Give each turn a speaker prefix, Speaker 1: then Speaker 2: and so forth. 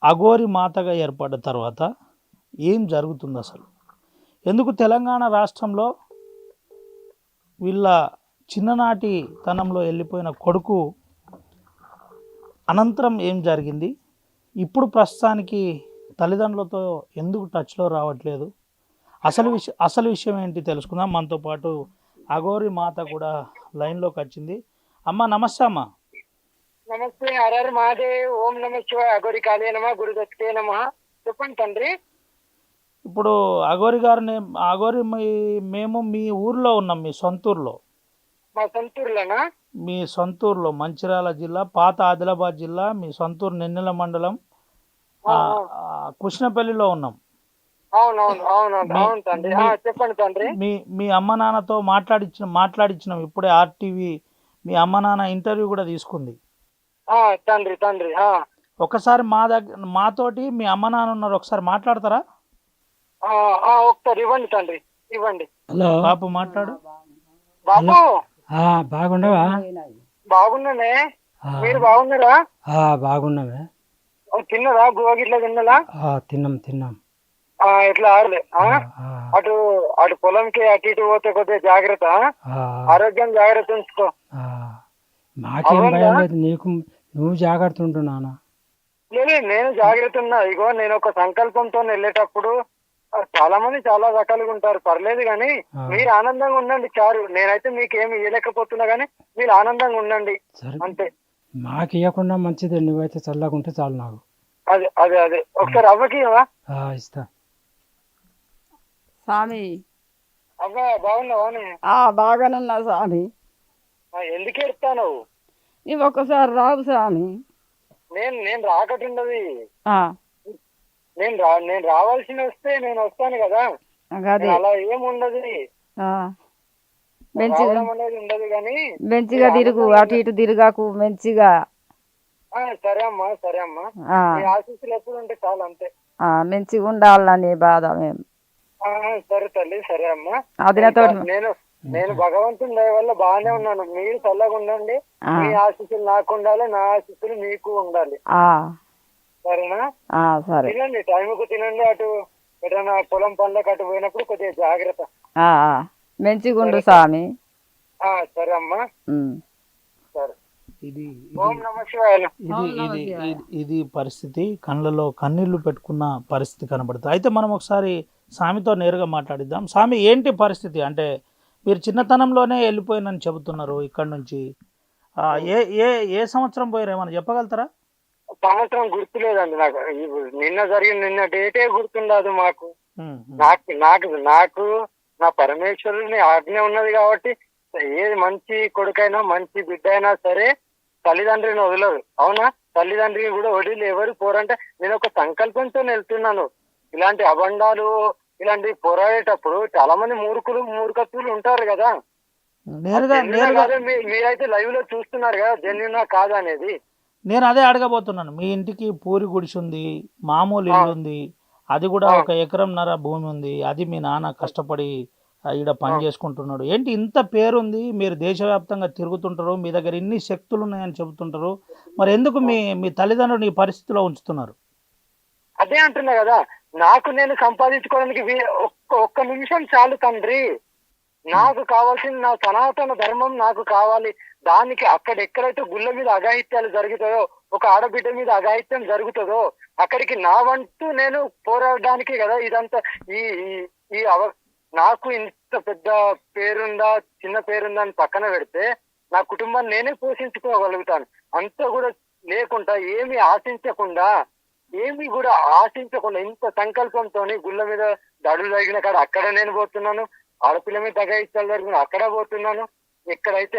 Speaker 1: అఘోరి మాతగా ఏర్పడ్డ తర్వాత ఏం జరుగుతుంది అసలు? ఎందుకు తెలంగాణ రాష్ట్రంలో వీళ్ళ చిన్ననాటి తనంలో వెళ్ళిపోయిన కొడుకు అనంతరం ఏం జరిగింది? ఇప్పుడు ప్రస్తుతానికి తల్లిదండ్రులతో ఎందుకు టచ్లో రావట్లేదు? అసలు విషయం ఏంటి తెలుసుకుందాం. మనతో పాటు అఘోరి మాత కూడా లైన్లోకి వచ్చింది. అమ్మ నమస్తే. అమ్మ
Speaker 2: నమస్తే. హరహర మహాదేవ్. ఓం నమ శివాయ. అఘోరి కాళే నమ గురుదత్తే నమ. చెప్పండి తండ్రి.
Speaker 1: ఇప్పుడు అఘోరి గారిని మేము మీ ఊర్లో ఉన్నాం, మీ సొంతూరులో.
Speaker 2: మా సొంతూరులోనా?
Speaker 1: మీ సొంతూరులో మంచిర్యాల జిల్లా, పాత ఆదిలాబాద్ జిల్లా, మీ సొంతూరు నెన్నెల మండలం కృష్ణపల్లిలో ఉన్నాం.
Speaker 2: అవునవును అవునవును అవును తండ్రి. చెప్పండి తండ్రి.
Speaker 1: మీ అమ్మ నాన్నతో మాట్లాడించినాం ఇప్పుడే. ఆర్టీవీ మీ అమ్మ నాన్న ఇంటర్వ్యూ కూడా తీసుకుంది.
Speaker 2: తండ్రి తండ్రి
Speaker 1: ఒకసారి మాతోటి మీ అమ్మ నాన్న ఉన్నారు, ఒకసారి మాట్లాడతారా?
Speaker 2: ఒకసారి ఇవ్వండి తండ్రి, ఇవ్వండి.
Speaker 3: హలో
Speaker 1: బాపు మాట్లాడు.
Speaker 2: బాబు
Speaker 3: బాగుండవా?
Speaker 2: బాగున్నానే. మీరు బాగున్నారా?
Speaker 3: బాగున్నావే.
Speaker 2: తిన్నారా? గువగిట్లా తిన్నారా?
Speaker 3: తిన్నాం.
Speaker 2: ఎట్లా ఆడలే. అటు అటు పొలంకి అటు ఇటు పోతే కొద్దిగా జాగ్రత్త. ఆరోగ్యం జాగ్రత్త ఉంచుకో.
Speaker 3: మాకేం భయం లేదు, నీకు నువ్వు జాగ్రత్త ఉంటున్నానా?
Speaker 2: లేదు, నేను జాగ్రత్త ఉన్నా. ఇగో నేను ఒక సంకల్పంతో వెళ్ళేటప్పుడు చాలా మంది చాలా రకాలుగా ఉంటారు, పర్లేదు కానీ మీరు ఆనందంగా ఉండండి చాలు. నేనైతే మీకు ఏమి ఇవ్వలేకపోతున్నా కానీ మీరు ఆనందంగా ఉండండి అంతే.
Speaker 3: మాకు ఇవ్వకుండా మంచిది, నువ్వైతే చల్లగా ఉంటే చాలు నాకు.
Speaker 2: అదే అదే అదే ఒకసారి అవ్వకి
Speaker 3: ఇస్తా.
Speaker 4: స్వామి
Speaker 2: అవ్వ బాగున్నావాని?
Speaker 4: బాగానున్నా స్వామి.
Speaker 2: ఎందుకు ఎడతాను?
Speaker 4: నీవు ఒక్కసారి రావు స్వామి.
Speaker 2: నేను రాకటుండదు. నేను రావాల్సి వస్తే నేను వస్తాను కదా. అలా ఏముండదు, ఉండదు కానీ
Speaker 4: మంచిగా తిరుగు, అటు ఇటు తిరగాకు మంచిగా.
Speaker 2: సరే అమ్మా సరే అమ్మా. ఆశీస్సులు ఎప్పుడు ఉంటే చాలు అంతే.
Speaker 4: మంచిగా ఉండాలని బాధ మేము.
Speaker 2: సరే తల్లి, సరే అమ్మా. నేను భగవంతుని దయ వల్ల బాగానే ఉన్నాను. మీరు చల్లగా ఉండండి. మీ ఆశీస్సులు నాకు ఉండాలి, నా ఆశీస్సులు మీకు ఉండాలి. సరేనా?
Speaker 4: సరే.
Speaker 2: తినండి, టైంకు తినండి. అటు ఎటైనా పొలం పనులకు అటు పోయినప్పుడు కొద్దిగా జాగ్రత్త.
Speaker 4: మంచిగా ఉండు స్వామి.
Speaker 2: సరే అమ్మా. సరే.
Speaker 1: ఇది
Speaker 2: ఓం నమ శివాయ.
Speaker 1: ఇది పరిస్థితి. కళ్ళలో కన్నీళ్లు పెట్టుకున్న పరిస్థితి కనబడుతుంది. అయితే మనం ఒకసారి స్వామితో నేరుగా మాట్లాడిద్దాం. స్వామి, ఏంటి పరిస్థితి? అంటే మీరు చిన్నతనంలోనే వెళ్ళిపోయినని చెబుతున్నారు ఇక్కడ నుంచి. ఏ ఏ ఏ సంవత్సరం పోయారు, ఏమన్నా చెప్పగలుగుతారా?
Speaker 2: సంవత్సరం గుర్తులేదండి నాకు. నిన్న డేటే గుర్తుండదు మాకు. నాకు నా పరమేశ్వరుని ఆజ్ఞ ఉన్నది కాబట్టి ఏది మంచి కొడుకైనా మంచి బిడ్డ అయినా సరే తల్లిదండ్రిని వదలరు. అవునా? తల్లిదండ్రిని కూడా వదిలి ఎవరు పోరంటే నేను ఒక సంకల్పంతో వెళ్తున్నాను. ఇలాంటి అబండాలు ఇలాంటి పోరాడేటప్పుడు చాలా మంది మూర్ఖత్వులు ఉంటారు కదా. మీరైతే లైవ్ లో చూస్తున్నారు కదా, జెన్యునా కాదా అనేది.
Speaker 1: నేను అదే అడగబోతున్నాను. మీ ఇంటికి పూరి గుడిసి ఉంది, మామూలు ఇల్లు ఉంది, అది కూడా 1.5 ఎకరంన్నర భూమి ఉంది. అది మీ నాన్న కష్టపడి ఈడ పని చేసుకుంటున్నాడు. ఏంటి ఇంత పేరుంది, మీరు దేశవ్యాప్తంగా తిరుగుతుంటారు, మీ దగ్గర ఇన్ని శక్తులు ఉన్నాయని చెబుతుంటారు, మరి ఎందుకు మీ తల్లిదండ్రులు ఈ పరిస్థితిలో ఉంచుతున్నారు?
Speaker 2: అదే అంటున్నా కదా, నాకు నేను సంపాదించుకోవడానికి ఒక్క నిమిషం చాలు తండ్రి. నాకు కావాల్సిన నా సనాతన ధర్మం నాకు కావాలి. దానికి ఎక్కడైతే గుళ్ళ మీద అఘాయిత్యాలు జరుగుతాయో, ఒక ఆడబిడ్డ మీద అఘాయిత్యం జరుగుతుందో అక్కడికి నా వంతు నేను పోరాడడానికి కదా ఇదంతా. ఈ నాకు ఇంత పెద్ద పేరుందా చిన్న పేరుందా అని పక్కన పెడితే నా కుటుంబాన్ని నేనే పోషించుకోగలుగుతాను. అంతా కూడా లేకుండా ఏమి ఆశించకుండా ఇంత సంకల్పంతో గుళ్ళ మీద దడులు జరిగిన కాడ అక్కడ నేను పోతున్నాను. ఆడపిల్ల మీద అఘాయిత్యాలు జరిగిన అక్కడ పోతున్నాను. ఎక్కడైతే